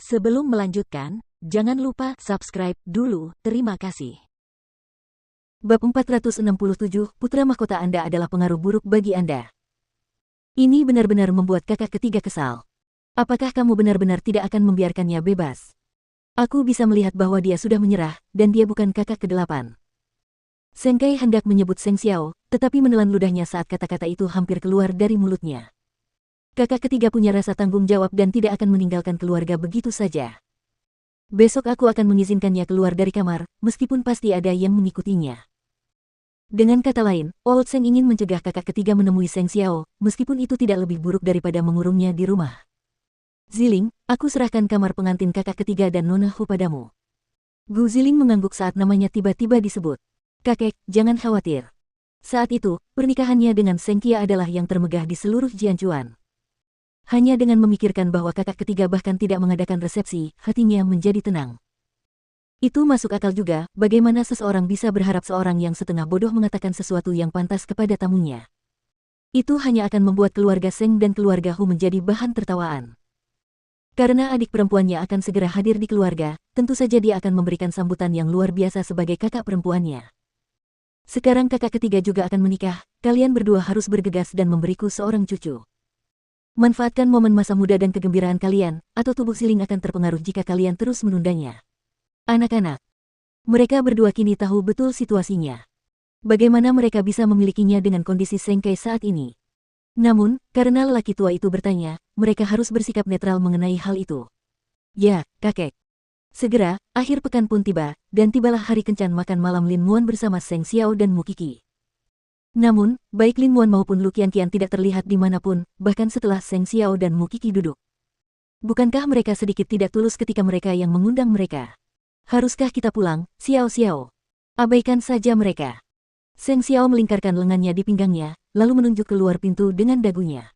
Sebelum melanjutkan, jangan lupa subscribe dulu, terima kasih. Bab 467, Putra Mahkota Anda adalah pengaruh buruk bagi Anda. Ini benar-benar membuat kakak ketiga kesal. Apakah kamu benar-benar tidak akan membiarkannya bebas? Aku bisa melihat bahwa dia sudah menyerah, dan dia bukan kakak ke-8. Seng Kai hendak menyebut Seng Xiao, tetapi menelan ludahnya saat kata-kata itu hampir keluar dari mulutnya. Kakak ketiga punya rasa tanggung jawab dan tidak akan meninggalkan keluarga begitu saja. Besok aku akan mengizinkannya keluar dari kamar, meskipun pasti ada yang mengikutinya. Dengan kata lain, Old Seng ingin mencegah kakak ketiga menemui Seng Xiao, meskipun itu tidak lebih buruk daripada mengurungnya di rumah. Ziling, aku serahkan kamar pengantin kakak ketiga dan Nona Hu padamu. Gu Ziling mengangguk saat namanya tiba-tiba disebut. Kakek, jangan khawatir. Saat itu, pernikahannya dengan Seng Kia adalah yang termegah di seluruh Jianchuan. Hanya dengan memikirkan bahwa kakak ketiga bahkan tidak mengadakan resepsi, hatinya menjadi tenang. Itu masuk akal juga, bagaimana seseorang bisa berharap seorang yang setengah bodoh mengatakan sesuatu yang pantas kepada tamunya. Itu hanya akan membuat keluarga Seng dan keluarga Hu menjadi bahan tertawaan. Karena adik perempuannya akan segera hadir di keluarga, tentu saja dia akan memberikan sambutan yang luar biasa sebagai kakak perempuannya. Sekarang kakak ketiga juga akan menikah, kalian berdua harus bergegas dan memberiku seorang cucu. Manfaatkan momen masa muda dan kegembiraan kalian, atau tubuh Ziling akan terpengaruh jika kalian terus menundanya. Anak-anak. Mereka berdua kini tahu betul situasinya. Bagaimana mereka bisa memilikinya dengan kondisi Seng Kai saat ini. Namun, karena lelaki tua itu bertanya, mereka harus bersikap netral mengenai hal itu. Ya, kakek. Segera, akhir pekan pun tiba, dan tibalah hari kencan makan malam Lin Muan bersama Seng Xiao dan Mu Qi. Namun, baik Lin Muan maupun Lu Qianqian tidak terlihat dimanapun, bahkan setelah Seng Xiao dan Mu Qi duduk. Bukankah mereka sedikit tidak tulus ketika mereka yang mengundang mereka? Haruskah kita pulang, Xiao Xiao? Abaikan saja mereka. Seng Xiao melingkarkan lengannya di pinggangnya, lalu menunjuk keluar pintu dengan dagunya.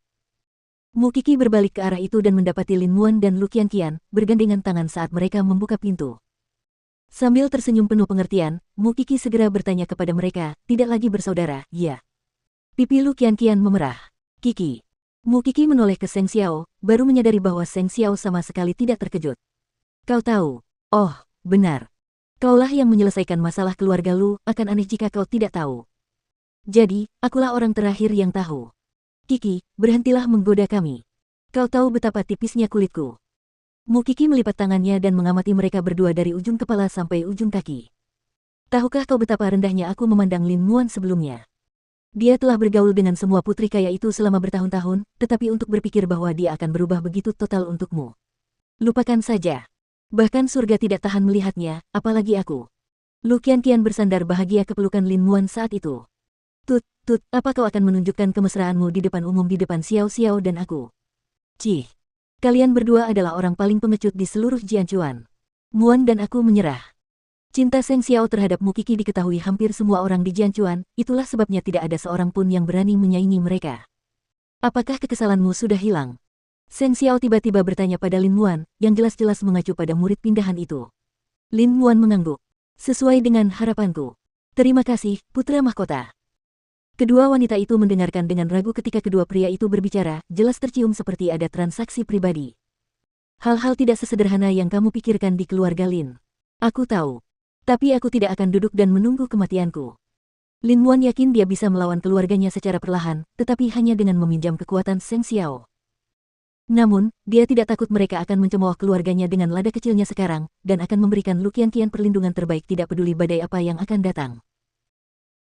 Mu Qi berbalik ke arah itu dan mendapati Lin Muan dan Lu Qianqian bergandengan tangan saat mereka membuka pintu. Sambil tersenyum penuh pengertian, Mu Qi segera bertanya kepada mereka, tidak lagi bersaudara, ya. Pipi Lu Qianqian memerah. Qi. Mu Qi menoleh ke Seng Xiao, baru menyadari bahwa Seng Xiao sama sekali tidak terkejut. Kau tahu? Oh, benar. Kaulah yang menyelesaikan masalah keluarga Lu, akan aneh jika kau tidak tahu. Jadi, akulah orang terakhir yang tahu. Qi, berhentilah menggoda kami. Kau tahu betapa tipisnya kulitku. Mu Qi melipat tangannya dan mengamati mereka berdua dari ujung kepala sampai ujung kaki. Tahukah kau betapa rendahnya aku memandang Lin Muan sebelumnya? Dia telah bergaul dengan semua putri kaya itu selama bertahun-tahun, tetapi untuk berpikir bahwa dia akan berubah begitu total untukmu. Lupakan saja. Bahkan surga tidak tahan melihatnya, apalagi aku. Lu Qianqian bersandar bahagia ke pelukan Lin Muan saat itu. Tut, apa kau akan menunjukkan kemesraanmu di depan umum di depan Xiao Xiao dan aku? Cih. Kalian berdua adalah orang paling pengecut di seluruh Jianchuan. Muan dan aku menyerah. Cinta Seng Xiao terhadap Mu Qi diketahui hampir semua orang di Jianchuan, itulah sebabnya tidak ada seorang pun yang berani menyaingi mereka. Apakah kekesalanmu sudah hilang? Seng Xiao tiba-tiba bertanya pada Lin Muan, yang jelas-jelas mengacu pada murid pindahan itu. Lin Muan mengangguk. Sesuai dengan harapanku. Terima kasih, Putra Mahkota. Kedua wanita itu mendengarkan dengan ragu ketika kedua pria itu berbicara, jelas tercium seperti ada transaksi pribadi. Hal-hal tidak sesederhana yang kamu pikirkan di keluarga Lin. Aku tahu. Tapi aku tidak akan duduk dan menunggu kematianku. Lin Muan yakin dia bisa melawan keluarganya secara perlahan, tetapi hanya dengan meminjam kekuatan Seng Xiao. Namun, dia tidak takut mereka akan mencemooh keluarganya dengan lada kecilnya sekarang, dan akan memberikan Lu Qianqian perlindungan terbaik tidak peduli badai apa yang akan datang.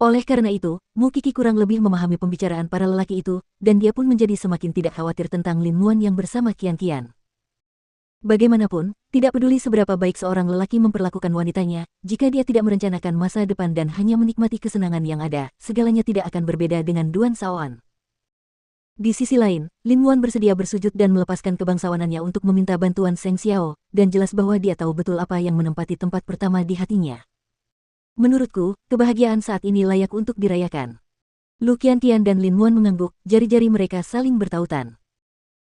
Oleh karena itu, Mu Qi kurang lebih memahami pembicaraan para lelaki itu, dan dia pun menjadi semakin tidak khawatir tentang Lin Muan yang bersama Qianqian. Bagaimanapun, tidak peduli seberapa baik seorang lelaki memperlakukan wanitanya, jika dia tidak merencanakan masa depan dan hanya menikmati kesenangan yang ada, segalanya tidak akan berbeda dengan Duan Shaoan. Di sisi lain, Lin Muan bersedia bersujud dan melepaskan kebangsawanannya untuk meminta bantuan Seng Xiao, dan jelas bahwa dia tahu betul apa yang menempati tempat pertama di hatinya. Menurutku, kebahagiaan saat ini layak untuk dirayakan. Lu Qianqian dan Lin Muan mengangguk, jari-jari mereka saling bertautan.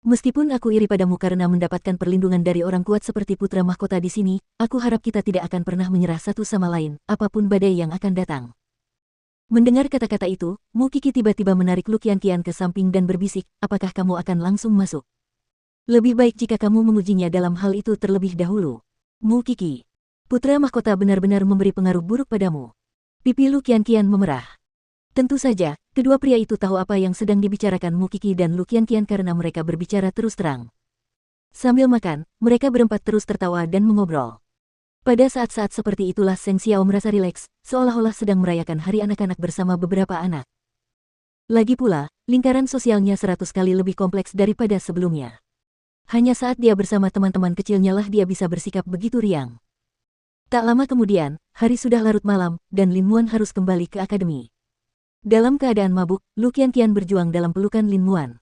Meskipun aku iri padamu karena mendapatkan perlindungan dari orang kuat seperti putra mahkota di sini, aku harap kita tidak akan pernah menyerah satu sama lain, apapun badai yang akan datang. Mendengar kata-kata itu, Mu Qi tiba-tiba menarik Lu Qianqian ke samping dan berbisik, apakah kamu akan langsung masuk? Lebih baik jika kamu mengujinya dalam hal itu terlebih dahulu. Mu Qixi, putra mahkota benar-benar memberi pengaruh buruk padamu. Pipi Lu Qianqian memerah. Tentu saja, kedua pria itu tahu apa yang sedang dibicarakan Mu Qixi dan Lu Qianqian karena mereka berbicara terus terang. Sambil makan, mereka berempat terus tertawa dan mengobrol. Pada saat-saat seperti itulah Seng Xiao merasa rileks, seolah-olah sedang merayakan hari anak-anak bersama beberapa anak. Lagi pula, lingkaran sosialnya 100 kali lebih kompleks daripada sebelumnya. Hanya saat dia bersama teman-teman kecilnya lah dia bisa bersikap begitu riang. Tak lama kemudian, hari sudah larut malam, dan Lin Muan harus kembali ke akademi. Dalam keadaan mabuk, Lu Qianqian berjuang dalam pelukan Lin Muan.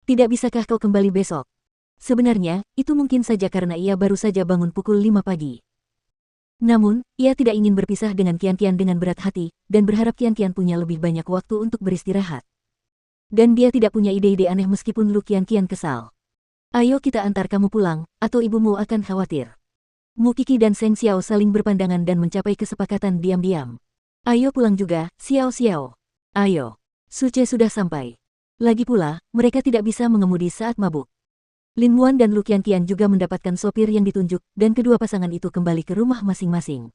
Tidak bisakah kau kembali besok? Sebenarnya, itu mungkin saja karena ia baru saja bangun pukul 5 pagi. Namun, ia tidak ingin berpisah dengan Qianqian dengan berat hati, dan berharap Qianqian punya lebih banyak waktu untuk beristirahat. Dan dia tidak punya ide-ide aneh meskipun Lu Qianqian kesal. Ayo kita antar kamu pulang, atau ibumu akan khawatir. Mu Qixi dan Seng Xiao saling berpandangan dan mencapai kesepakatan diam-diam. Ayo pulang juga, Xiao Xiao. Ayo. Suce sudah sampai. Lagi pula, mereka tidak bisa mengemudi saat mabuk. Lin Muan dan Lu Qianqian juga mendapatkan sopir yang ditunjuk, dan kedua pasangan itu kembali ke rumah masing-masing.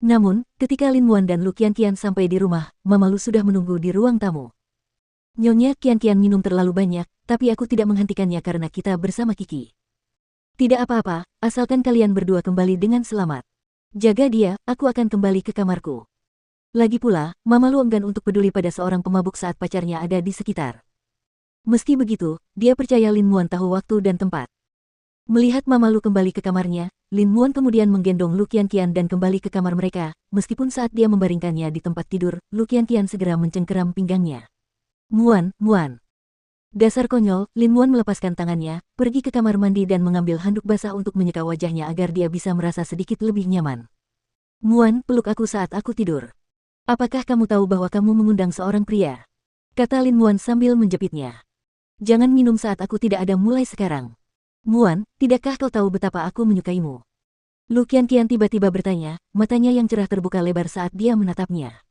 Namun, ketika Lin Muan dan Lu Qianqian sampai di rumah, Mama Lu sudah menunggu di ruang tamu. Nyonya Qianqian minum terlalu banyak, tapi aku tidak menghentikannya karena kita bersama Qixi. Tidak apa-apa, asalkan kalian berdua kembali dengan selamat. Jaga dia, aku akan kembali ke kamarku. Lagi pula, Mama Lu enggan untuk peduli pada seorang pemabuk saat pacarnya ada di sekitar. Meski begitu, dia percaya Lin Muan tahu waktu dan tempat. Melihat Mama Lu kembali ke kamarnya, Lin Muan kemudian menggendong Lu Qianqian dan kembali ke kamar mereka, meskipun saat dia membaringkannya di tempat tidur, Lu Qianqian segera mencengkeram pinggangnya. Muan, Muan. Dasar konyol, Lin Muan melepaskan tangannya, pergi ke kamar mandi dan mengambil handuk basah untuk menyeka wajahnya agar dia bisa merasa sedikit lebih nyaman. Muan, peluk aku saat aku tidur. Apakah kamu tahu bahwa kamu mengundang seorang pria? Kata Lin Muan sambil menjepitnya. Jangan minum saat aku tidak ada mulai sekarang. Muan, tidakkah kau tahu betapa aku menyukaimu? Lu Qianqian tiba-tiba bertanya, matanya yang cerah terbuka lebar saat dia menatapnya.